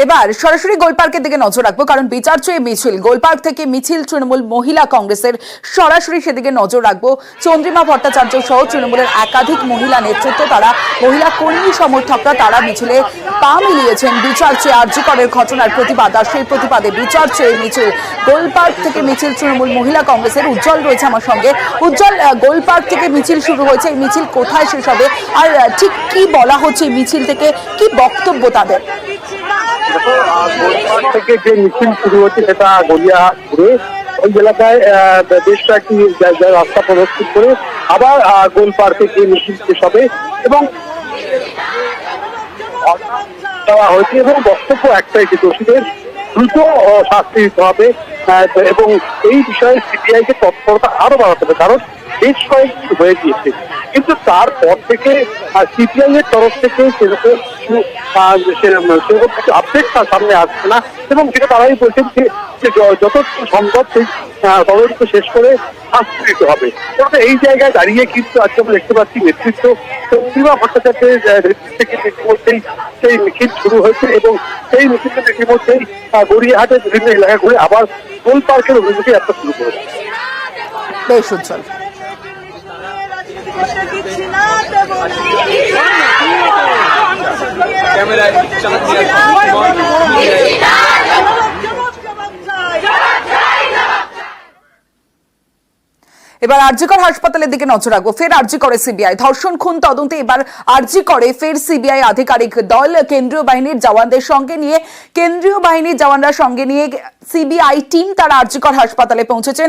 এবার সরাসরি গোলপার্কের দিকে নজর রাখবো, কারণ বিচার চেয়ে মিছিল, গোলপার্ক থেকে মিছিল তৃণমূল মহিলা কংগ্রেসের, সরাসরি সেদিকে নজর রাখবো। চন্দ্রিমা ভট্টাচার্য সহ তৃণমূলের একাধিক মহিলা নেতৃত্ব, তারা মহিলা কর্মী সমর্থকরা, তারা মিছিলে পা মিলিয়েছেন বিচার চেয়ে আরজি করের ঘটনার প্রতিবাদ। আর সেই প্রতিবাদে বিচার চেয়ে মিছিল, গোলপার্ক থেকে মিছিল তৃণমূল মহিলা কংগ্রেসের। উজ্জ্বল রয়েছে আমার সঙ্গে। উজ্জ্বল, গোলপার্ক থেকে মিছিল শুরু হয়েছে, এই মিছিল কোথায় শেষ হবে আর ঠিক কি বলা হচ্ছে মিছিল থেকে, কি বক্তব্য তাদের? গোলপার্ক থেকে যে মিছিল শুরু হচ্ছে সেটা গড়িয়াহাট ঘুরে ওই এলাকায় বেশ কয়েকটি রাস্তা প্রদক্ষিণ করে আবার গোলপার্কে গিয়ে মিছিল শেষ হবে এবং দেওয়া হয়েছে এবং বক্তব্য একটাই যে দোষীদের দ্রুত শাস্তি দিতে হবে এবং এই বিষয়ে সিবিআই কে তৎপরতা আরো বাড়াতে হবে, কারণ বেশ কয়েকটি হয়ে গিয়েছে। কিন্তু তারপর থেকে সিবিআই এর তরফ থেকে সেরকম কিছু আপডেট তার সামনে আসছে না এবং সেটা তারাই বলছেন যে যত সম্ভব সেই তদন্ত শেষ করে শাস্তি দিতে হবে। এই জায়গায় দাঁড়িয়ে কিন্তু আজকে আমরা দেখতে পাচ্ছি নেতৃত্ব চন্দ্রিমা ভট্টাচার্যের নেতৃত্ব থেকে ইতিমধ্যেই সেই মিছিল শুরু হয়েছে এবং সেই মিছিলটা ইতিমধ্যেই গড়িয়াহাটের বিভিন্ন এলাকা ঘুরে আবার গোল পার্কের অভিমুখে যাত্রা শুরু করেছে। বেশ উজ্জ্বল। এবার আরজিকর হাসপাতালের দিকে নজর রাখবো। ফের আরজি করে সিবিআই, ধর্ষণ খুন তদন্তে এবার আরজি করে ফের সিবিআই আধিকারিক দল। কেন্দ্রীয় বাহিনীর জওয়ানদের সঙ্গে নিয়ে, কেন্দ্রীয় বাহিনীর জওয়ানরা সঙ্গে নিয়ে সিবিআই টিম তারা আরজিকর হাসপাতালে পৌঁছেছেন।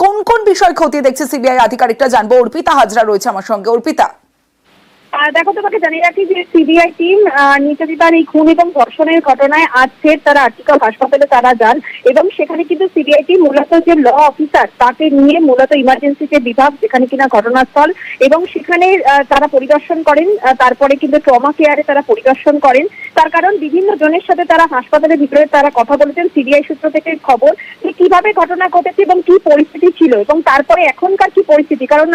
কোন কোন বিষয় খতিয়ে দেখছে সিবিআই আধিকারিকরা জানবো। অর্পিতা হাজরা রয়েছে আমার সঙ্গে। অর্পিতা, দেখো, তোমাকে জানিয়ে রাখি যে সিবিআই টিম নির্যাতিতার এই খুন এবং ধর্ষণের ঘটনায় আজ ফের তারা আরজিকর হাসপাতালে তারা যান এবং সেখানে কিন্তু সিবিআই টিম মূলত যে ল অফিসার তাকে নিয়ে মূলত ইমার্জেন্সি যে বিভাগ যেখানে কিনা ঘটনাস্থল এবং সেখানে তারা পরিদর্শন করেন। তারপরে কিন্তু ট্রমা কেয়ারে তারা পরিদর্শন করেন। তার কারণ বিভিন্ন জনের সাথে তারা হাসপাতালের ভিতরে তারা কথা বলেছেন। সিবিআই সূত্র থেকে খবর যে কিভাবে ঘটনা ঘটেছে এবং কি পরিস্থিতি ছিল এবং তারপরে এখনকার কি পরিস্থিতি, কারণ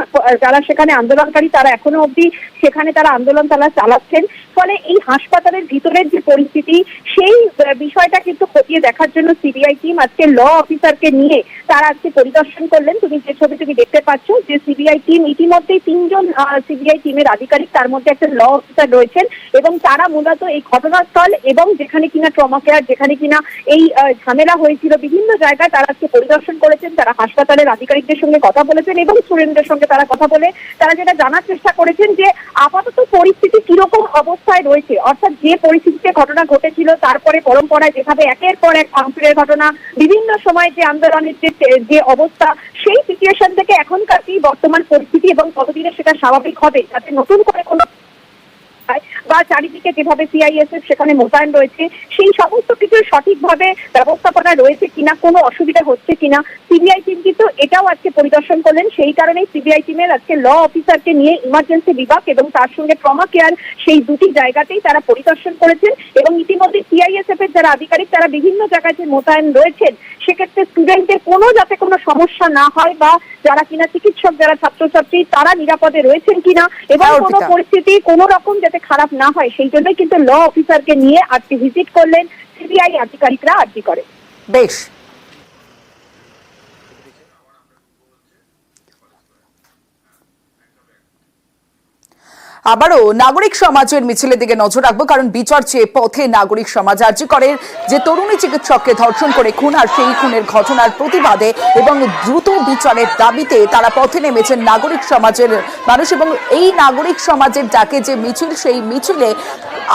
যারা সেখানে আন্দোলনকারী তারা এখনো অবধি সেখানে তারা আন্দোলন তারা চালাচ্ছেন। ফলে এই হাসপাতালের ভিতরের যে পরিস্থিতি সেই বিষয়টা কিন্তু খতিয়ে দেখার জন্য সিবিআই টিম আজকে ল অফিসারকে নিয়ে তারা আজকে পরিদর্শন করলেন। তুমি যে ছবি তুমি দেখতে পাচ্ছ যে সিবিআই টিম ইতিমধ্যেই 3 জন সিবিআই টিমের আধিকারিক, তার মধ্যে একটা ল অফিসার রয়েছেন এবং তারা মূলত এই ঘটনাস্থল এবং যেখানে কিনা ট্রমা কেয়ার, যেখানে কিনা এই ঝামেলা হয়েছিল বিভিন্ন জায়গায় তারা আজকে পরিদর্শন করেছেন। তারা হাসপাতালের আধিকারিকদের সঙ্গে কথা বলেছেন এবং স্টুডেন্টদের সঙ্গে তারা কথা বলে তারা যেটা জানার চেষ্টা করেছেন যে আপাতত পরিস্থিতি কিরকম অবস্থায় রয়েছে, অর্থাৎ যে পরিস্থিতিতে ঘটনা ঘটেছিল তারপরে পরম্পরায় যেভাবে একের পর এক ভাঙচুরের ঘটনা, বিভিন্ন সময় যে আন্দোলনের যে অবস্থা, সেই সিচুয়েশন থেকে এখনকার কি বর্তমান পরিস্থিতি এবং কতদিনে সেটা স্বাভাবিক হবে, যাতে নতুন করে কোনো বা চারিদিকে যেভাবে সিআইএসএফ সেখানে মোতায়েন রয়েছে সেই সমস্ত কিছু সঠিকভাবে ব্যবস্থাপনা রয়েছে কিনা, কোনো অসুবিধা হচ্ছে কিনা, সিবিআই টিম কিন্তু এটাও আজকে পরিদর্শন করলেন। সেই কারণেই সিবিআই টিমের আজকে ল অফিসারকে নিয়ে ইমার্জেন্সি বিভাগ এবং তার সঙ্গে ট্রমা কেয়ার সেই দুটি জায়গাতেই তারা পরিদর্শন করেছেন এবং ইতিমধ্যে সিআইএসএফ এর যারা আধিকারিক তারা বিভিন্ন জায়গায় যে মোতায়েন রয়েছেন সেক্ষেত্রে স্টুডেন্টদের যাতে কোনো সমস্যা না হয় বা যারা কিনা চিকিৎসক, যারা ছাত্রছাত্রী তারা নিরাপদে রয়েছেন কিনা এবং কোনো পরিস্থিতি কোনো রকম যাতে খারাপ না হয় সেই জন্যই কিন্তু ল অফিসারকে নিয়ে আজকে ভিজিট করলেন সিবিআই আধিকারিকরা আরজি করে। বেশ, আবারও নাগরিক সমাজের মিছিলের দিকে নজর রাখবো, কারণ বিচার চেয়ে পথে নাগরিক সমাজ। আরজি করের যে তরুণী চিকিৎসককে ধর্ষণ করে খুন আর সেই খুনের ঘটনার প্রতিবাদে এবং দ্রুত বিচারের দাবিতে তারা পথে নেমেছেন নাগরিক সমাজের মানুষ এবং এই নাগরিক সমাজের ডাকে যে মিছিল, সেই মিছিলে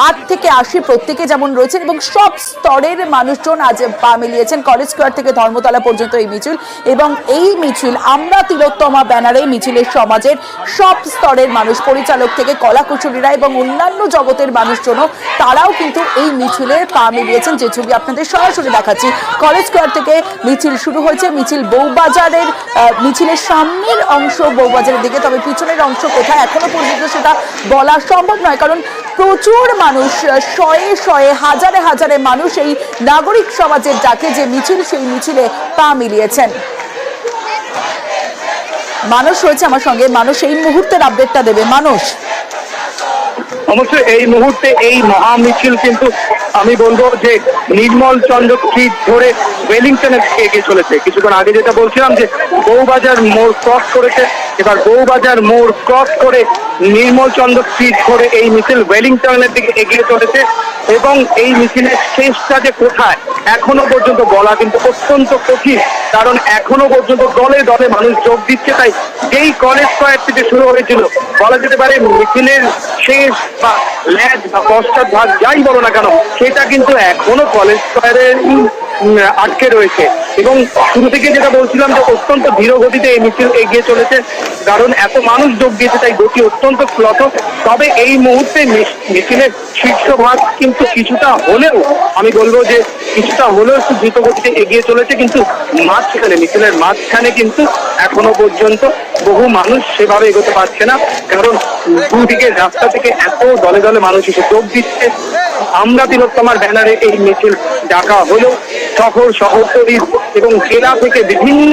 8 থেকে 80 প্রত্যেকে যেমন রয়েছেন এবং সব স্তরের মানুষজন আজ পা মিলিয়েছেন। কলেজ স্কোয়ার থেকে ধর্মতলা পর্যন্ত এই মিছিল এবং এই মিছিল আমরা তিলোত্তমা ব্যানারে মিছিলের সমাজের সব স্তরের মানুষ, পরিচালক থেকে কলাকুশলীরা এবং অন্যান্য জগতের মানুষজনও তারাও কিন্তু এই মিছিলে পা মিলিয়েছেন। যে ছবি আপনাদের সরাসরি দেখাচ্ছি, কলেজ স্কোয়ার থেকে মিছিল শুরু হয়েছে। মিছিল বউবাজারের, মিছিলের সামনের অংশ বউবাজারের দিকে, তবে পিছনের অংশ কোথায় এখনো পর্যন্ত সেটা বলা সম্ভব নয়, কারণ প্রচুর মানুষ, শয়ে শয়ে হাজারে হাজারে মানুষ এই নাগরিক সমাজের ডাকে যে মিছিল, সেই মিছিলে পা মিলিয়েছেন। মানুষ রয়েছে আমার সঙ্গে, মানুষ এই মুহূর্তের আপডেটটা দেবে। মানুষ, অবশ্যই এই মুহূর্তে এই মহা মিছিল কিন্তু আমি বলবো যে নির্মল চন্দ্র স্ট্রিট ধরে ওয়েলিংটনের দিকে এগিয়ে চলেছে। কিছুক্ষণ আগে যেটা বলছিলাম যে বউবাজার মোড় ক্রস করেছে, এবার বউবাজার মোড় ক্রস করে নির্মল চন্দ্র স্ট্রিট ধরে এই মিছিল ওয়েলিংটনের দিকে এগিয়ে চলেছে। এবং এই মিছিলের শেষটা যে কোথায় এখনো পর্যন্ত বলা কিন্তু অত্যন্ত কঠিন, কারণ এখনো পর্যন্ত দলে দলে মানুষ যোগ দিচ্ছে। তাই যেই কলেজ স্কয়ার থেকে শুরু হয়েছিল বলা যেতে পারে মিছিলের শেষ বা ল্যাজ বা পশ্চাৎ ভাগ যাই বলো না কেন সেটা কিন্তু এখনো কলেজ স্কয়ারে আটকে রয়েছে। এবং শুরু থেকে যেটা বলছিলাম যে অত্যন্ত ধীর গতিতে এই মিছিল এগিয়ে চলেছে, কারণ এত মানুষ যোগ দিয়েছে তাই গতি অত্যন্ত শ্লথ। তবে এই মুহূর্তে মিছিলের শীর্ষভাগ কিন্তু কিছুটা হলেও আমি বলবো যে কিছুটা হলেও একটু দ্রুত গতিতে এগিয়ে চলেছে, কিন্তু মাঝখানে মিছিলের মাঝখানে কিন্তু এখনো পর্যন্ত বহু মানুষ সেভাবে এগোতে পারছে না, কারণ দুদিকে রাস্তা থেকে এত দলে দলে মানুষ এসে যোগ দিচ্ছে। আমরা তিলোত্তমার ব্যানারে এই মিছিল ডাকা হলো শহর শহরতলির এবং জেলা থেকে বিভিন্ন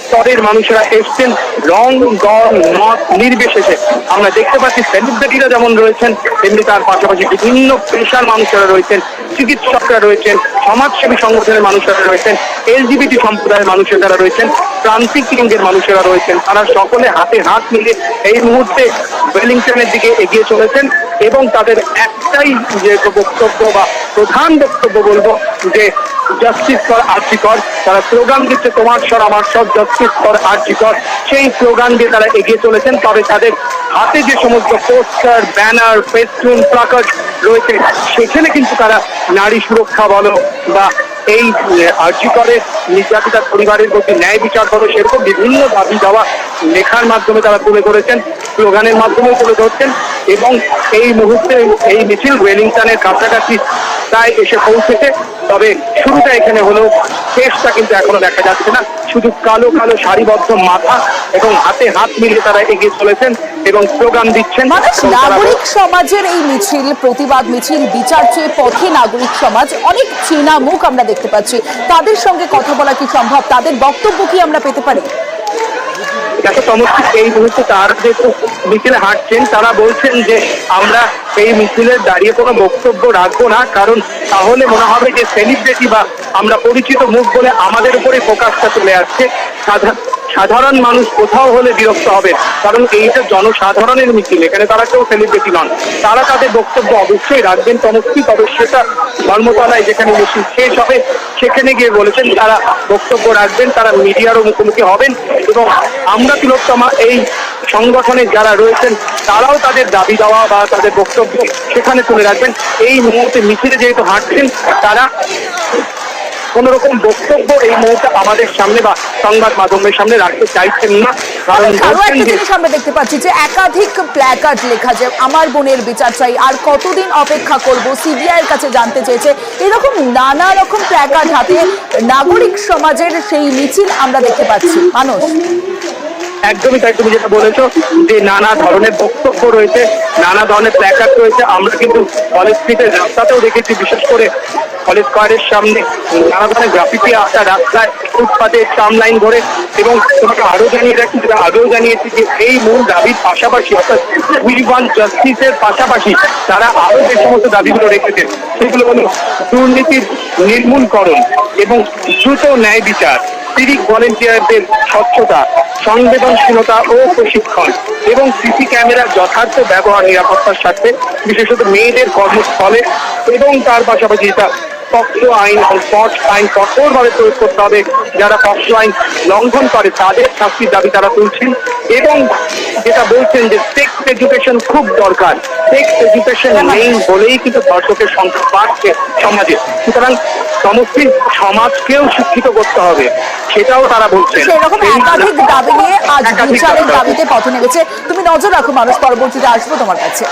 স্তরের মানুষেরা এসছেন, রং দল মত নির্বিশেষে। আমরা দেখতে পাচ্ছি সেলিব্রিটিরা যেমন রয়েছেন তেমনি তার পাশাপাশি বিভিন্ন পেশার মানুষেরা রয়েছেন, চিকিৎসকরা রয়েছেন, সমাজসেবী সংগঠনের মানুষেরা রয়েছেন, এলজিবিটি সম্প্রদায়ের মানুষেরা রয়েছেন, প্রান্তিক লিঙ্গের মানুষেরা রয়েছেন। তারা সকলে হাতে হাত মিলে এই মুহূর্তে ওয়েলিংটনের দিকে এগিয়ে চলেছেন এবং তাদের একটাই যে বক্তব্য বা প্রধান বক্তব্য বলবো যে জাস্টিস ফর আরজি কর। তারা স্লোগান দিচ্ছে তোমার স্বর আমার স্বর, জাস্টিস ফর আরজি কর। সেই স্লোগান দিয়ে তারা এগিয়ে চলেছেন। তবে তাদের হাতে যে সমস্ত পোস্টার, ব্যানার, ফেস্টুন, প্লাকার্ড রয়েছে সেখানে কিন্তু তারা নারী সুরক্ষা বলো বা এই আরজি করের নির্যাতিতা পরিবারের প্রতি ন্যায় বিচার করো সেরকম বিভিন্ন দাবি দেওয়া লেখার মাধ্যমে তারা তুলে ধরেছেন, স্লোগানের মাধ্যমে তুলে ধরছেন। এবং এই মুহূর্তে এই মিছিল ওয়েলিংটনের কাছাকাছি প্রায় এসে পৌঁছেছে। তবে শুরুটা এখানে হলেও শেষটা কিন্তু এখনো দেখা যাচ্ছে না। শুধু কালো কালো সারিবদ্ধ মাথা এবং হাতে হাত মিলিয়ে তারা এগিয়ে চলেছেন এবং স্লোগান দিচ্ছেন। মানুষ নাগরিক সমাজের এই মিছিল, প্রতিবাদ মিছিল, বিচার চেয়ে পথে নাগরিক সমাজ, অনেক চেনা মুখ আমরা দেখতে পাচ্ছি। তাদের সঙ্গে কথা বলা কি সম্ভব? তাদের বক্তব্য কি আমরা পেতে পারি? দেখো চমৎকার, এই মুহূর্তে তারা যেহেতু মিছিলে হাঁটছেন তারা বলছেন যে আমরা এই মিছিলের দাঁড়িয়ে কোনো বক্তব্য রাখবো না, কারণ তাহলে মনে হবে যে সেলিব্রিটি বা আমরা পরিচিত মুখ বলে আমাদের উপরে ফোকাসটা চলে আসছে। সাধারণ মানুষ কোথাও হলে বিরক্ত হবে, কারণ এইটা জনসাধারণের মিছিল, এখানে তারা কেউ সেলিব্রিটি নন। তারা তাদের বক্তব্য অবশ্যই রাখবেন চমৎকার, তবে সেটা ধর্মতলায় যেখানে মিছিল শেষ হবে সেখানে গিয়ে বলেছেন তারা বক্তব্য রাখবেন, তারা মিডিয়ারও মুখোমুখি হবেন এবং আমরা তিলোত্তমা এই সংগঠনে যারা রয়েছেন তারাও তাদের দাবি দেওয়া বা তাদের বক্তব্য সেখানে তুলে রাখবেন। এই মুহূর্তে মিছিলে যেহেতু হাঁটছেন তারা কোন রকম বক্তব্য এই মুহূর্তে আমাদের সামনে বা সংবাদ মাধ্যমের সামনে রাখতে চাইছেন না, কারণ আরো একটা জিনিস আমরা দেখতে পাচ্ছি যে একাধিক প্ল্যাকার্ড লেখা, যে আমার বোনের বিচার চাই, আর কতদিন অপেক্ষা করব, সিবিআই এর কাছে জানতে চেয়েছে, এরকম নানা রকম প্ল্যাকার্ড হাতে নাগরিক সমাজের সেই মিছিল আমরা দেখতে পাচ্ছি। মানুষ একদমই তাই, তুমি যেটা বলেছো যে নানা ধরনের বক্তব্য রয়েছে, নানা ধরনের প্ল্যাকার্ড রয়েছে। আমরা কিন্তু কলেজ স্ট্রিটের রাস্তাতেও দেখেছি, বিশেষ করে কলেজ স্কয়ারের সামনে নানা ধরনের গ্রাফিতি আঁকা রাস্তায়, ফুটপাতে ট্রাম লাইন ধরে। এবং তোমাকে আরো জানিয়ে রাখছি, যেটা আগেও জানিয়েছি যে এই মূল দাবির পাশাপাশি অর্থাৎ উই ওয়ান্ট জাস্টিসের পাশাপাশি তারা আরো যে সমস্ত দাবিগুলো রেখেছেন সেগুলো হলো দুর্নীতির নির্মূলকরণ এবং দ্রুত ন্যায় বিচার, সিভিক ভলেন্টিয়ারদের স্বচ্ছতা, সংবেদনশীলতা ও প্রশিক্ষণ এবং সিসি ক্যামেরার যথার্থ ব্যবহার নিরাপত্তার সাথে, বিশেষত মেয়েদের কর্মস্থলে। এবং তার পাশাপাশি এটা পক্সো আইন ও পক্স আইন কঠোরভাবে প্রয়োগ করতে হবে, যারা পক্সো আইন লঙ্ঘন করে তাদের শাস্তির দাবি তারা তুলছেন। এবং যেটা বলছেন যে সেক্স এডুকেশন খুব দরকার, সেক্স এডুকেশন নেই বলেই কিন্তু ধর্ষকের সংখ্যা বাড়ছে সমাজে। সুতরাং সমস্ত সমাজকেও শিক্ষিত করতে হবে, সেটাও তারা বলছেন। সেরকম একাধিক দাবি নিয়ে আজ বিচারের দাবিতে পথে নেমেছে। তুমি নজর রাখো মানুষ, পরবর্তীতে আসবো তোমার কাছে।